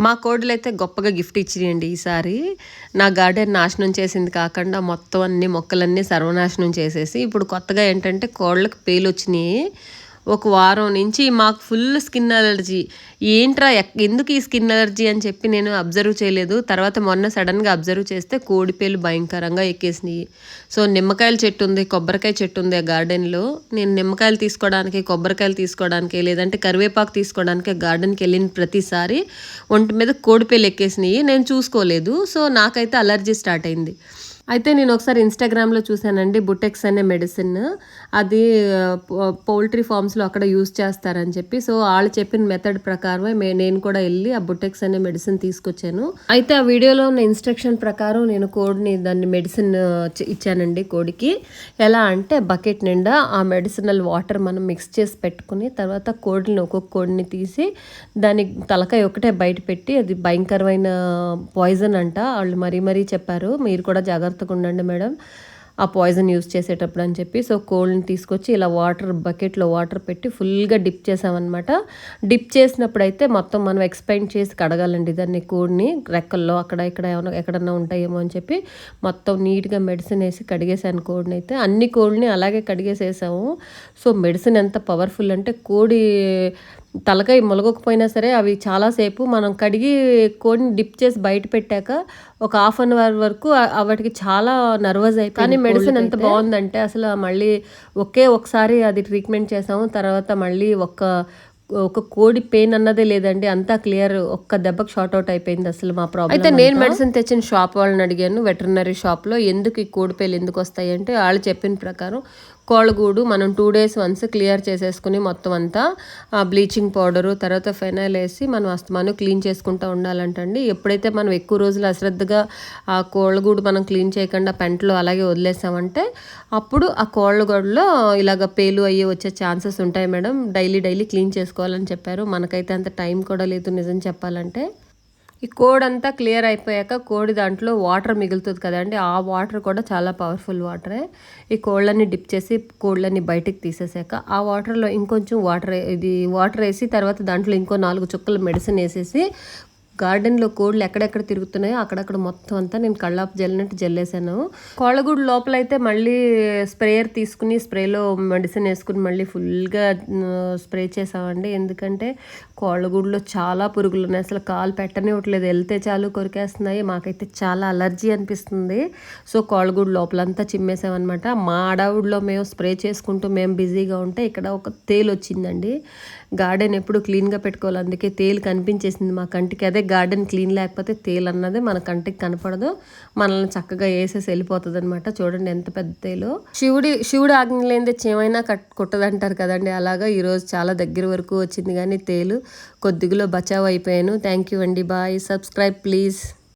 మా కోడలైతే గొప్పగా గిఫ్ట్ ఇచ్చినాయండి ఈసారి. నా గార్డెన్ నాశనం చేసింది కాకుండా మొత్తం అన్ని మొక్కలన్నీ సర్వనాశనం చేసేసి ఇప్పుడు కొత్తగా ఏంటంటే కోళ్ళకి పేలొచ్చినాయి. ఒక వారం నుంచి మాకు ఫుల్ స్కిన్ అలర్జీ. ఏంట్రా ఎందుకు ఈ స్కిన్ అలర్జీ అని చెప్పి నేను అబ్జర్వ్ చేయలేదు. తర్వాత మొన్న సడన్గా అబ్జర్వ్ చేస్తే కోడిపేలు భయంకరంగా ఎక్కేసినాయి. సో నిమ్మకాయల చెట్టు ఉంది, కొబ్బరికాయ చెట్టు ఉంది ఆ గార్డెన్లో. నేను నిమ్మకాయలు తీసుకోవడానికి, కొబ్బరికాయలు తీసుకోవడానికి, లేదంటే కరివేపాకు తీసుకోవడానికి గార్డెన్కి వెళ్ళిన ప్రతిసారి ఒంటి మీద కోడిపేలు ఎక్కేసినాయి. నేను చూసుకోలేదు. సో నాకైతే అలర్జీ స్టార్ట్ అయింది. అయితే నేను ఒకసారి ఇన్స్టాగ్రామ్లో చూశానండి, బుటెక్స్ అనే మెడిసిన్. అది పౌల్ట్రీ ఫార్మ్స్లో అక్కడ యూజ్ చేస్తారని చెప్పి. సో వాళ్ళు చెప్పిన మెథడ్ ప్రకారమే నేను కూడా వెళ్ళి ఆ బుటెక్స్ అనే మెడిసిన్ తీసుకొచ్చాను. అయితే ఆ వీడియోలో ఉన్న ఇన్స్ట్రక్షన్ ప్రకారం నేను కోడిని దాన్ని మెడిసిన్ ఇచ్చానండి కోడికి. ఎలా అంటే బకెట్ నిండా ఆ మెడిసినల్ వాటర్ మనం మిక్స్ చేసి పెట్టుకుని తర్వాత ఒక్కొక్క కోడిని తీసి దాని తలకాయ ఒకటే బయట పెట్టి, అది భయంకరమైన పాయిజన్ అంట. వాళ్ళు మరీ చెప్పారు, మీరు కూడా జాగ్రత్తగా ఉండండి మేడం ఆ పాయిజన్ యూజ్ చేసేటప్పుడు అని చెప్పి. సో కోల్డ్ని తీసుకొచ్చి ఇలా బకెట్లో వాటర్ పెట్టి ఫుల్గా డిప్ చేసామన్నమాట. డిప్ చేసినప్పుడు అయితే మొత్తం మనం ఎక్స్పెండ్ చేసి కడగాలండి దాన్ని, కోడిని రెక్కల్లో అక్కడ ఇక్కడ ఎక్కడన్నా ఉంటాయేమో అని చెప్పి మొత్తం నీట్గా మెడిసిన్ వేసి కడిగేసాను కోడిని. అయితే అన్ని కోడిని అలాగే కడిగేసేసాము. సో మెడిసిన్ ఎంత పవర్ఫుల్ అంటే కోడి తలకాయ మొలగకపోయినా సరే అవి చాలాసేపు మనం కడిగి కోడిని డిప్ చేసి బయట పెట్టాక ఒక హాఫ్ అన్ అవర్ వరకు వాటికి చాలా నర్వస్ అయిపోయి. కానీ మెడిసిన్ ఎంత బాగుందంటే అసలు మళ్ళీ ఒకసారి అది ట్రీట్మెంట్ చేసాము. తర్వాత మళ్ళీ ఒక కోడి పెయిన్ అన్నదే లేదండి, అంతా క్లియర్. ఒక్క దెబ్బకి షార్ట్ అవుట్ అయిపోయింది అసలు మా ప్రాబ్లం. అయితే నేను మెడిసిన్ తెచ్చిన షాప్ వాళ్ళని అడిగాను, వెటర్నరీ షాప్లో, ఎందుకు ఈ కోడి పేలు ఎందుకు వస్తాయి అంటే వాళ్ళు చెప్పిన ప్రకారం కోళ్ళగూడు మనం 2 days వన్స్ క్లియర్ చేసేసుకుని మొత్తం అంతా బ్లీచింగ్ పౌడరు తర్వాత ఫెనైల్ వేసి మనం అస్తమానం క్లీన్ చేసుకుంటూ ఉండాలంటండి. ఎప్పుడైతే మనం ఎక్కువ రోజులు అశ్రద్ధగా ఆ కోళ్ళగూడు మనం క్లీన్ చేయకుండా పెంటలో అలాగే వదిలేసామంటే అప్పుడు ఆ కోళ్ళగూడులో ఇలాగ పేలు అయ్యి వచ్చే ఛాన్సెస్ ఉంటాయి మేడం. డైలీ క్లీన్ చేసుకోవాలని చెప్పారు. మనకైతే అంత టైం కూడా లేదు నిజం చెప్పాలంటే. ఈ కోడ్ అంతా క్లియర్ అయిపోయాక కోడి దాంట్లో వాటర్ మిగులుతుంది కదండి, ఆ వాటర్ కూడా చాలా పవర్ఫుల్ వాటరే. ఈ కోళ్ళని డిప్ చేసి కోళ్ళని బయటికి తీసేసాక ఆ వాటర్లో ఇంకొంచెం వాటర్ వేసి తర్వాత దాంట్లో ఇంకో 4 చుక్కలు మెడిసిన్ వేసేసి గార్డెన్లో కోళ్ళు ఎక్కడెక్కడ తిరుగుతున్నాయో అక్కడక్కడ మొత్తం అంతా నేను కళ్ళాపు జల్లినట్టు జల్లేసాను. కోళ్ళగూడు లోపలైతే మళ్ళీ స్ప్రేయర్ తీసుకుని స్ప్రేలో మెడిసిన్ వేసుకుని మళ్ళీ ఫుల్గా స్ప్రే చేసామండి. ఎందుకంటే కోళ్ళగూడులో చాలా పురుగులు ఉన్నాయి, అసలు కాలు పెట్టనివ్వట్లేదు, వెళ్తే చాలు కొరికేస్తున్నాయి. మాకైతే చాలా అలర్జీ అనిపిస్తుంది. సో కోళ్ళగూడు లోపలంతా చిమ్మేసామన్నమాట. మా అడవుడిలో మేము స్ప్రే చేసుకుంటూ మేము బిజీగా ఉంటే ఇక్కడ ఒక తేలు వచ్చిందండి. గార్డెన్ ఎప్పుడు క్లీన్గా పెట్టుకోవాలి, అందుకే తేలు కనిపించేసింది మా కంటికి. అదే గార్డెన్ క్లీన్ లేకపోతే తేలు అన్నది మన కంటికి కనపడదు, మనల్ని చక్కగా వేసేసి వెళ్ళిపోతుంది అనమాట. చూడండి ఎంత పెద్ద తేలు. శివుడు ఆజ్ఞ లేనిదే చేమైనా కుట్టదంటారు కదండి, అలాగా ఈరోజు చాలా దగ్గర వరకు వచ్చింది కానీ తేలు. కొద్దిగా బచావ్ అయిపోయాను. థ్యాంక్ యూ అండి, బాయ్. Subscribe please.